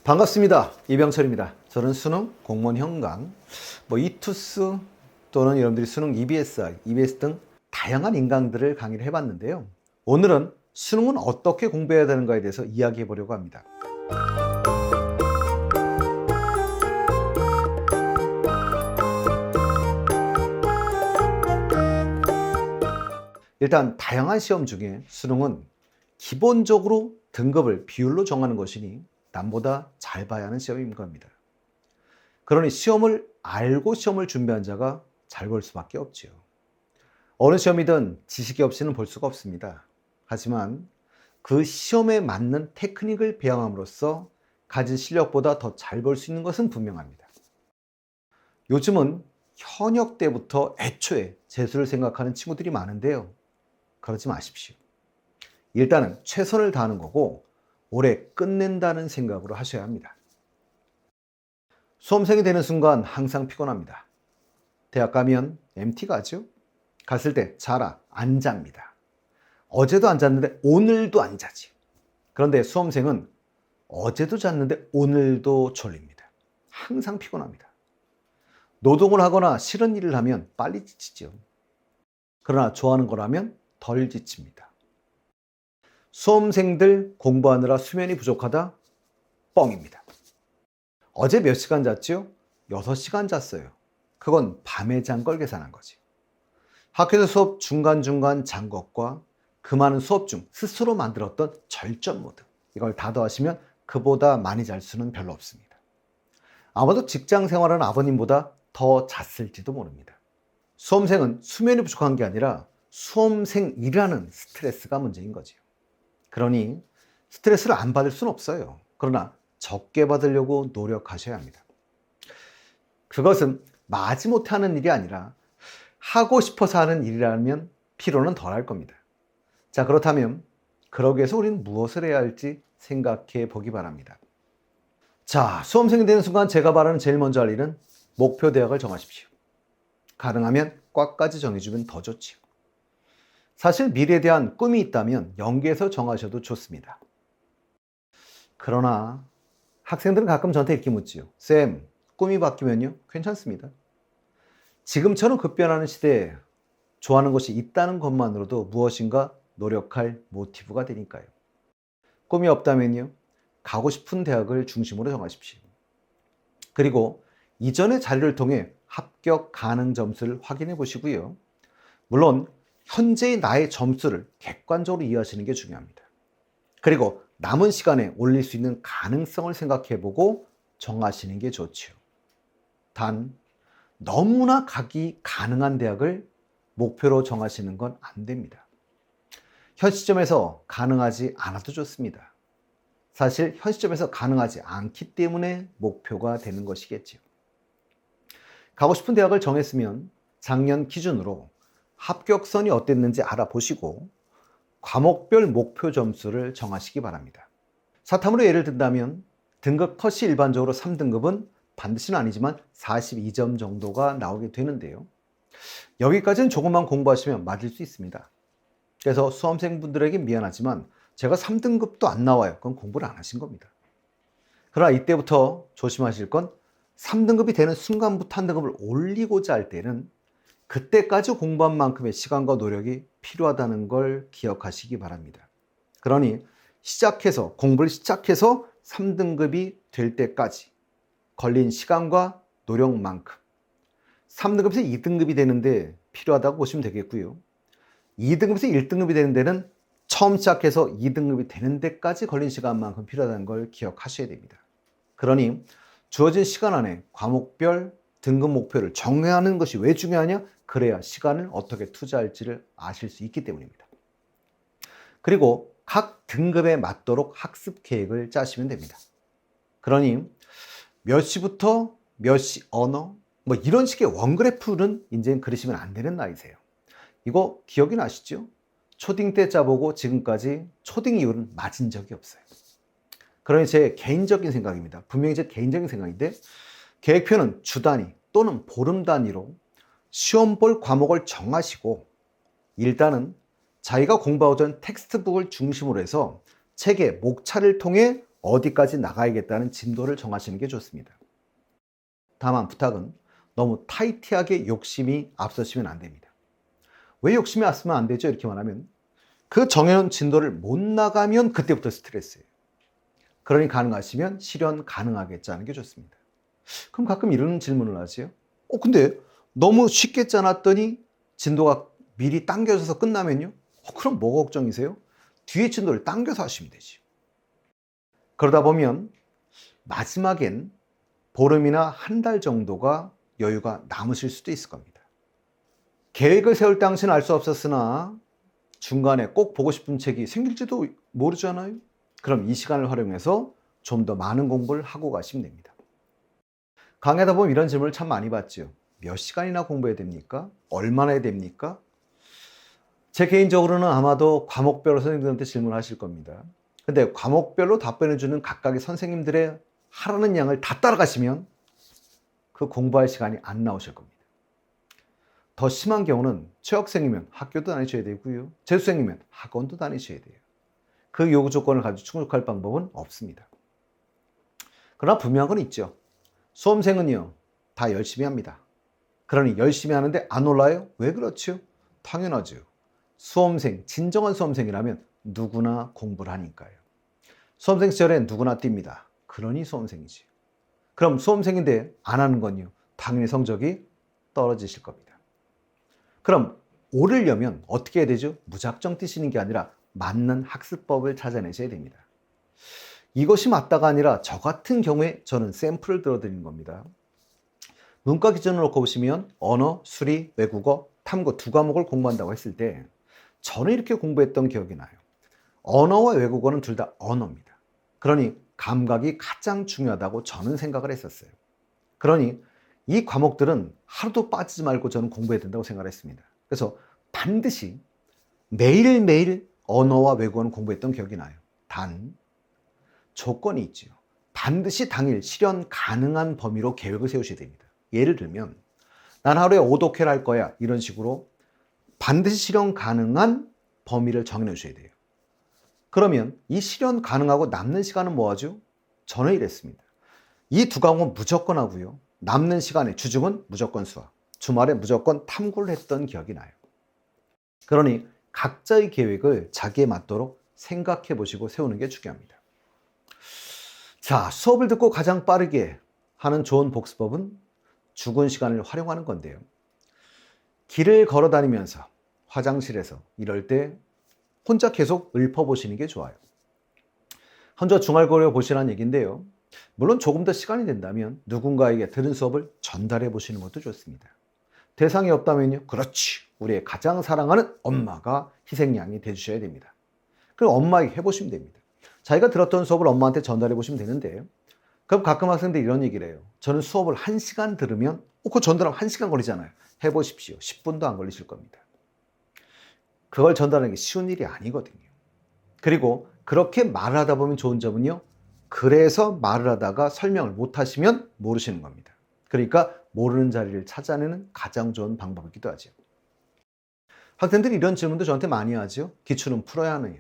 반갑습니다. 이병철입니다. 저는 수능, 공무원 현강, 이투스 또는 여러분들이 수능 EBSI, EBS 등 다양한 인강들을 강의를 해봤는데요. 오늘은 수능은 어떻게 공부해야 되는가에 대해서 이야기해 보려고 합니다. 일단 다양한 시험 중에 수능은 기본적으로 등급을 비율로 정하는 것이니 남보다 잘 봐야 하는 시험인 겁니다. 그러니 시험을 알고 시험을 준비한 자가 잘 볼 수밖에 없지요. 어느 시험이든 지식이 없이는 볼 수가 없습니다. 하지만 그 시험에 맞는 테크닉을 배양함으로써 가진 실력보다 더 잘 볼 수 있는 것은 분명합니다. 요즘은 현역 때부터 애초에 재수를 생각하는 친구들이 많은데요. 그러지 마십시오. 일단은 최선을 다하는 거고 올해 끝낸다는 생각으로 하셔야 합니다. 수험생이 되는 순간 항상 피곤합니다. 대학 가면 MT 가죠? 갔을 때 자라, 안 잡니다. 어제도 안 잤는데 오늘도 안 자지. 그런데 수험생은 어제도 잤는데 오늘도 졸립니다. 항상 피곤합니다. 노동을 하거나 싫은 일을 하면 빨리 지치죠. 그러나 좋아하는 거라면 덜 지칩니다. 수험생들 공부하느라 수면이 부족하다? 뻥입니다. 어제 몇 시간 잤지요? 6시간 잤어요. 그건 밤에 잔 걸 계산한 거지. 학교에서 수업 중간중간 잔 것과 그 많은 수업 중 스스로 만들었던 절전 모드, 이걸 다 더하시면 그보다 많이 잘 수는 별로 없습니다. 아마도 직장 생활하는 아버님보다 더 잤을지도 모릅니다. 수험생은 수면이 부족한 게 아니라 수험생이라는 스트레스가 문제인 거지요. 그러니 스트레스를 안 받을 수는 없어요. 그러나 적게 받으려고 노력하셔야 합니다. 그것은 마지못해 하는 일이 아니라 하고 싶어서 하는 일이라면 피로는 덜할 겁니다. 자, 그렇다면 그러기 위해서 우리는 무엇을 해야 할지 생각해 보기 바랍니다. 자, 수험생이 되는 순간 제가 바라는 제일 먼저 할 일은 목표 대학을 정하십시오. 가능하면 과까지 정해주면 더 좋지요. 사실 미래에 대한 꿈이 있다면 연계해서 정하셔도 좋습니다. 그러나 학생들은 가끔 저한테 이렇게 묻지요. 쌤, 꿈이 바뀌면요? 괜찮습니다. 지금처럼 급변하는 시대에 좋아하는 것이 있다는 것만으로도 무엇인가 노력할 모티브가 되니까요. 꿈이 없다면요? 가고 싶은 대학을 중심으로 정하십시오. 그리고 이전의 자료를 통해 합격 가능 점수를 확인해 보시고요. 물론 현재의 나의 점수를 객관적으로 이해하시는 게 중요합니다. 그리고 남은 시간에 올릴 수 있는 가능성을 생각해보고 정하시는 게 좋지요. 단, 너무나 가기 가능한 대학을 목표로 정하시는 건 안 됩니다. 현 시점에서 가능하지 않아도 좋습니다. 사실 현 시점에서 가능하지 않기 때문에 목표가 되는 것이겠지요. 가고 싶은 대학을 정했으면 작년 기준으로 합격선이 어땠는지 알아보시고 과목별 목표 점수를 정하시기 바랍니다. 사탐으로 예를 든다면 등급 컷이 일반적으로 3등급은 반드시는 아니지만 42점 정도가 나오게 되는데요. 여기까지는 조금만 공부하시면 맞을 수 있습니다. 그래서 수험생분들에게 미안하지만 제가 3등급도 안 나와요. 그건 공부를 안 하신 겁니다. 그러나 이때부터 조심하실 건 3등급이 되는 순간부터 한 등급을 올리고자 할 때는 그때까지 공부한 만큼의 시간과 노력이 필요하다는 걸 기억하시기 바랍니다. 그러니 공부를 시작해서 3등급이 될 때까지 걸린 시간과 노력만큼 3등급에서 2등급이 되는데 필요하다고 보시면 되겠고요. 2등급에서 1등급이 되는 데는 처음 시작해서 2등급이 되는 데까지 걸린 시간만큼 필요하다는 걸 기억하셔야 됩니다. 그러니 주어진 시간 안에 과목별 등급 목표를 정하는 것이 왜 중요하냐? 그래야 시간을 어떻게 투자할지를 아실 수 있기 때문입니다. 그리고 각 등급에 맞도록 학습 계획을 짜시면 됩니다. 그러니 몇 시부터 몇 시 언어 이런 식의 원그래프는 이제 그리시면 안 되는 나이세요. 이거 기억이 나시죠? 초딩 때 짜보고 지금까지 초딩 이후는 맞은 적이 없어요. 그러니 제 개인적인 생각입니다. 분명히 제 개인적인 생각인데 계획표는 주 단위 또는 보름 단위로 시험 볼 과목을 정하시고 일단은 자기가 공부하고 있는 텍스트북을 중심으로 해서 책의 목차를 통해 어디까지 나가야겠다는 진도를 정하시는 게 좋습니다. 다만 부탁은 너무 타이트하게 욕심이 앞서시면 안 됩니다. 왜 욕심이 앞서면 안 되죠? 이렇게 말하면 그 정해놓은 진도를 못 나가면 그때부터 스트레스예요. 그러니 가능하시면 실현 가능하게 짜는 게 좋습니다. 그럼 가끔 이런 질문을 하세요. 근데 너무 쉽게 짜놨더니 진도가 미리 당겨져서 끝나면요? 그럼 뭐가 걱정이세요? 뒤에 진도를 당겨서 하시면 되지. 그러다 보면 마지막엔 보름이나 한 달 정도가 여유가 남으실 수도 있을 겁니다. 계획을 세울 당시는 알 수 없었으나 중간에 꼭 보고 싶은 책이 생길지도 모르잖아요. 그럼 이 시간을 활용해서 좀 더 많은 공부를 하고 가시면 됩니다. 강의하다 보면 이런 질문을 참 많이 받죠. 몇 시간이나 공부해야 됩니까? 얼마나 해야 됩니까? 제 개인적으로는 아마도 과목별로 선생님들한테 질문하실 겁니다. 근데 과목별로 답변해주는 각각의 선생님들의 하라는 양을 다 따라가시면 그 공부할 시간이 안 나오실 겁니다. 더 심한 경우는 취학생이면 학교도 다니셔야 되고요. 재수생이면 학원도 다니셔야 돼요. 그 요구 조건을 가지고 충족할 방법은 없습니다. 그러나 분명한 건 있죠. 수험생은요, 다 열심히 합니다. 그러니 열심히 하는데 안 올라요? 왜 그렇죠? 당연하죠. 수험생, 진정한 수험생이라면 누구나 공부를 하니까요. 수험생 시절엔 누구나 뜁니다. 그러니 수험생이지. 그럼 수험생인데 안 하는 건요, 당연히 성적이 떨어지실 겁니다. 그럼 오르려면 어떻게 해야 되죠? 무작정 뛰시는 게 아니라 맞는 학습법을 찾아내셔야 됩니다. 이것이 맞다가 아니라 저 같은 경우에 저는 샘플을 들어드리는 겁니다. 문과 기준으로 놓고 보시면 언어, 수리, 외국어, 탐구 두 과목을 공부한다고 했을 때 저는 이렇게 공부했던 기억이 나요. 언어와 외국어는 둘 다 언어입니다. 그러니 감각이 가장 중요하다고 저는 생각을 했었어요. 그러니 이 과목들은 하루도 빠지지 말고 저는 공부해야 된다고 생각을 했습니다. 그래서 반드시 매일매일 언어와 외국어는 공부했던 기억이 나요. 단, 조건이 있지요. 반드시 당일 실현 가능한 범위로 계획을 세우셔야 됩니다. 예를 들면 난 하루에 5독해를 할 거야, 이런 식으로 반드시 실현 가능한 범위를 정해놓으셔야 돼요. 그러면 이 실현 가능하고 남는 시간은 뭐 하죠? 저는 이랬습니다. 이 두 과목은 무조건 하고요. 남는 시간에 주중은 무조건 수학, 주말에 무조건 탐구를 했던 기억이 나요. 그러니 각자의 계획을 자기에 맞도록 생각해 보시고 세우는 게 중요합니다. 자, 수업을 듣고 가장 빠르게 하는 좋은 복습법은 죽은 시간을 활용하는 건데요. 길을 걸어 다니면서 화장실에서 이럴 때 혼자 계속 읊어보시는 게 좋아요. 혼자 중얼거려 보시라는 얘기인데요. 물론 조금 더 시간이 된다면 누군가에게 들은 수업을 전달해 보시는 것도 좋습니다. 대상이 없다면요. 그렇지. 우리의 가장 사랑하는 엄마가 희생양이 돼주셔야 됩니다. 그럼 엄마에게 해보시면 됩니다. 자기가 들었던 수업을 엄마한테 전달해 보시면 되는데, 그럼 가끔 학생들이 이런 얘기를 해요. 저는 수업을 1시간 들으면 그 전달하면 1시간 걸리잖아요. 해보십시오. 10분도 안 걸리실 겁니다. 그걸 전달하는 게 쉬운 일이 아니거든요. 그리고 그렇게 말을 하다 보면 좋은 점은요. 그래서 말을 하다가 설명을 못 하시면 모르시는 겁니다. 그러니까 모르는 자리를 찾아내는 가장 좋은 방법이기도 하죠. 학생들이 이런 질문도 저한테 많이 하죠. 기출은 풀어야 하느냐.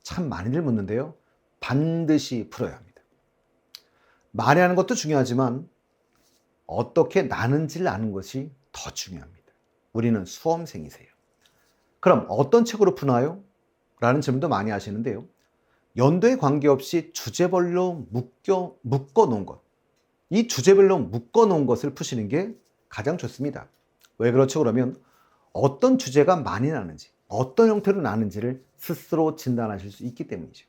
참 많이들 묻는데요. 반드시 풀어야 합니다. 많이 하는 것도 중요하지만 어떻게 나는지를 아는 것이 더 중요합니다. 우리는 수험생이세요. 그럼 어떤 책으로 푸나요? 라는 질문도 많이 하시는데요. 연도에 관계없이 주제별로 묶어 놓은 것. 이 주제별로 묶어 놓은 것을 푸시는 게 가장 좋습니다. 왜 그렇죠? 그러면 어떤 주제가 많이 나는지, 어떤 형태로 나는지를 스스로 진단하실 수 있기 때문이죠.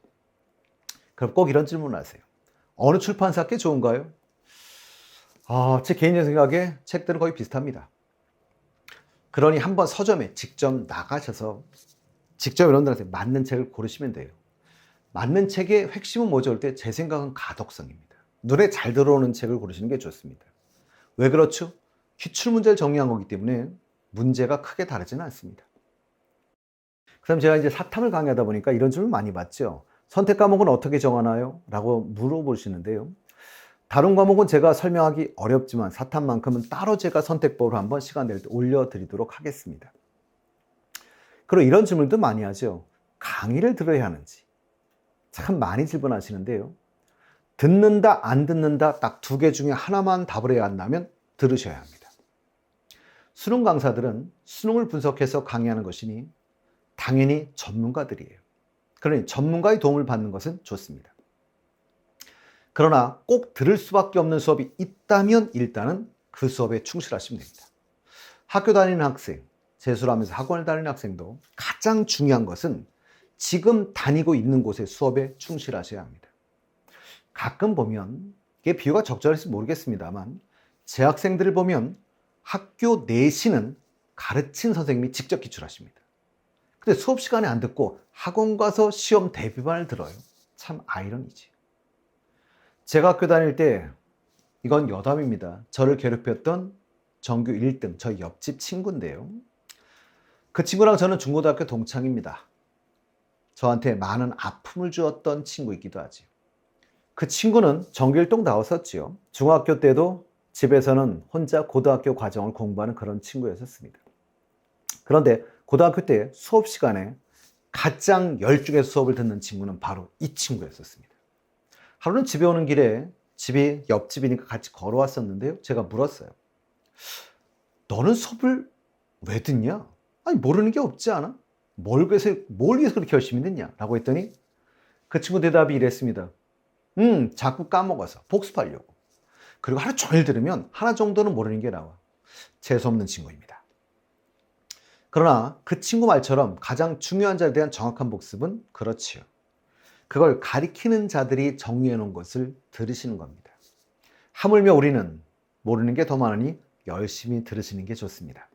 그럼 꼭 이런 질문을 하세요. 어느 출판사께 좋은가요? 제 개인적인 생각에 책들은 거의 비슷합니다. 그러니 한번 서점에 직접 나가셔서 직접 여러분들한테 맞는 책을 고르시면 돼요. 맞는 책의 핵심은 뭐죠? 때 제 생각은 가독성입니다. 눈에 잘 들어오는 책을 고르시는 게 좋습니다. 왜 그렇죠? 기출문제를 정리한 거기 때문에 문제가 크게 다르지는 않습니다. 그럼 제가 이제 사탐을 강의하다 보니까 이런 질문 많이 받죠. 선택 과목은 어떻게 정하나요? 라고 물어보시는데요. 다른 과목은 제가 설명하기 어렵지만 사탐만큼은 따로 제가 선택법으로 한번 시간 낼 때 올려드리도록 하겠습니다. 그리고 이런 질문도 많이 하죠. 강의를 들어야 하는지. 참 많이 질문하시는데요. 듣는다, 안 듣는다 딱 두 개 중에 하나만 답을 해야 한다면 들으셔야 합니다. 수능 강사들은 수능을 분석해서 강의하는 것이니 당연히 전문가들이에요. 그러니 전문가의 도움을 받는 것은 좋습니다. 그러나 꼭 들을 수밖에 없는 수업이 있다면 일단은 그 수업에 충실하시면 됩니다. 학교 다니는 학생, 재수를 하면서 학원을 다니는 학생도 가장 중요한 것은 지금 다니고 있는 곳의 수업에 충실하셔야 합니다. 가끔 보면 이게 비유가 적절할지 모르겠습니다만 제 학생들을 보면 학교 내신은 가르친 선생님이 직접 기출하십니다. 근데 수업 시간에 안 듣고 학원 가서 시험 대비반을 들어요. 참 아이러니지. 제가 학교 다닐 때 이건 여담입니다. 저를 괴롭혔던 전교 1등 저희 옆집 친구인데요. 그 친구랑 저는 중고등학교 동창입니다. 저한테 많은 아픔을 주었던 친구이기도 하지요. 그 친구는 전교 1등 나왔었지요. 중학교 때도 집에서는 혼자 고등학교 과정을 공부하는 그런 친구였었습니다. 그런데 고등학교 때 수업 시간에 가장 열중해서 수업을 듣는 친구는 바로 이 친구였었습니다. 하루는 집에 오는 길에 집이 옆집이니까 같이 걸어왔었는데요. 제가 물었어요. 너는 수업을 왜 듣냐? 아니 모르는 게 없지 않아? 뭘 위해서 그렇게 열심히 듣냐? 라고 했더니 그 친구 대답이 이랬습니다. 자꾸 까먹어서 복습하려고. 그리고 하루 종일 들으면 하나 정도는 모르는 게 나와. 재수없는 친구입니다. 그러나 그 친구 말처럼 가장 중요한 자에 대한 정확한 복습은 그렇지요. 그걸 가리키는 자들이 정리해 놓은 것을 들으시는 겁니다. 하물며 우리는 모르는 게 더 많으니 열심히 들으시는 게 좋습니다.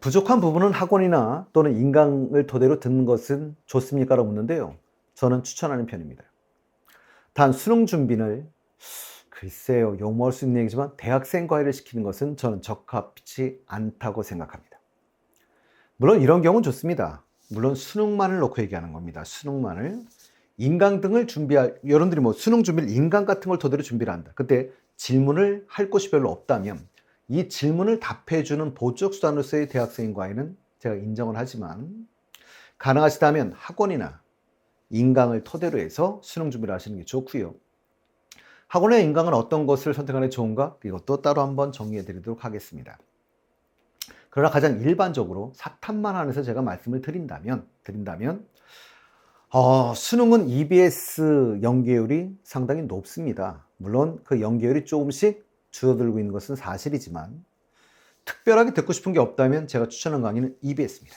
부족한 부분은 학원이나 또는 인강을 토대로 듣는 것은 좋습니까? 라고 묻는데요. 저는 추천하는 편입니다. 단 수능 준비를 글쎄요, 욕먹을 수 있는 얘기지만 대학생 과외를 시키는 것은 저는 적합치 않다고 생각합니다. 물론 이런 경우는 좋습니다. 물론 수능만을 놓고 얘기하는 겁니다. 수능만을. 인강 등을 여러분들이 뭐 수능 준비를 인강 같은 걸 토대로 준비를 한다. 그때 질문을 할 곳이 별로 없다면 이 질문을 답해주는 보조적 수단으로서의 대학생 과외는 제가 인정을 하지만 가능하시다면 학원이나 인강을 토대로 해서 수능 준비를 하시는 게 좋고요. 학원의 인강은 어떤 것을 선택하는 게 좋은가? 이것도 따로 한번 정리해 드리도록 하겠습니다. 그러나 가장 일반적으로 사탐만 안에서 제가 말씀을 드린다면 수능은 EBS 연계율이 상당히 높습니다. 물론 그 연계율이 조금씩 줄어들고 있는 것은 사실이지만 특별하게 듣고 싶은 게 없다면 제가 추천하는 강의는 EBS입니다.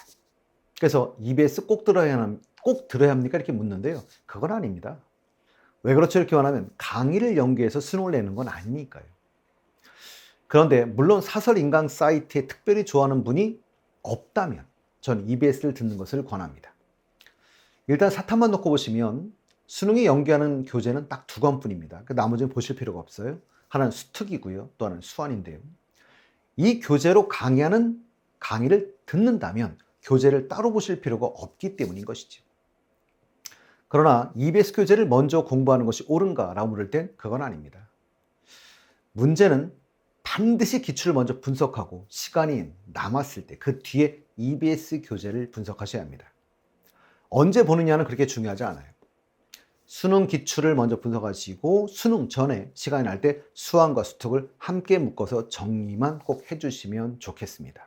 그래서 EBS 꼭 들어야 합니까? 이렇게 묻는데요. 그건 아닙니다. 왜 그렇죠? 이렇게 말하면 강의를 연계해서 수능을 내는 건 아니니까요. 그런데 물론 사설 인강 사이트에 특별히 좋아하는 분이 없다면 저는 EBS를 듣는 것을 권합니다. 일단 사탐만 놓고 보시면 수능에 연계하는 교재는 딱 2권뿐입니다. 나머지는 보실 필요가 없어요. 하나는 수특이고요. 또 하나는 수완인데요. 이 교재로 강의를 듣는다면 교재를 따로 보실 필요가 없기 때문인 것이죠. 그러나 EBS 교재를 먼저 공부하는 것이 옳은가라고 물을 땐 그건 아닙니다. 문제는 반드시 기출을 먼저 분석하고 시간이 남았을 때 그 뒤에 EBS 교재를 분석하셔야 합니다. 언제 보느냐는 그렇게 중요하지 않아요. 수능 기출을 먼저 분석하시고 수능 전에 시간이 날 때 수완과 수특을 함께 묶어서 정리만 꼭 해주시면 좋겠습니다.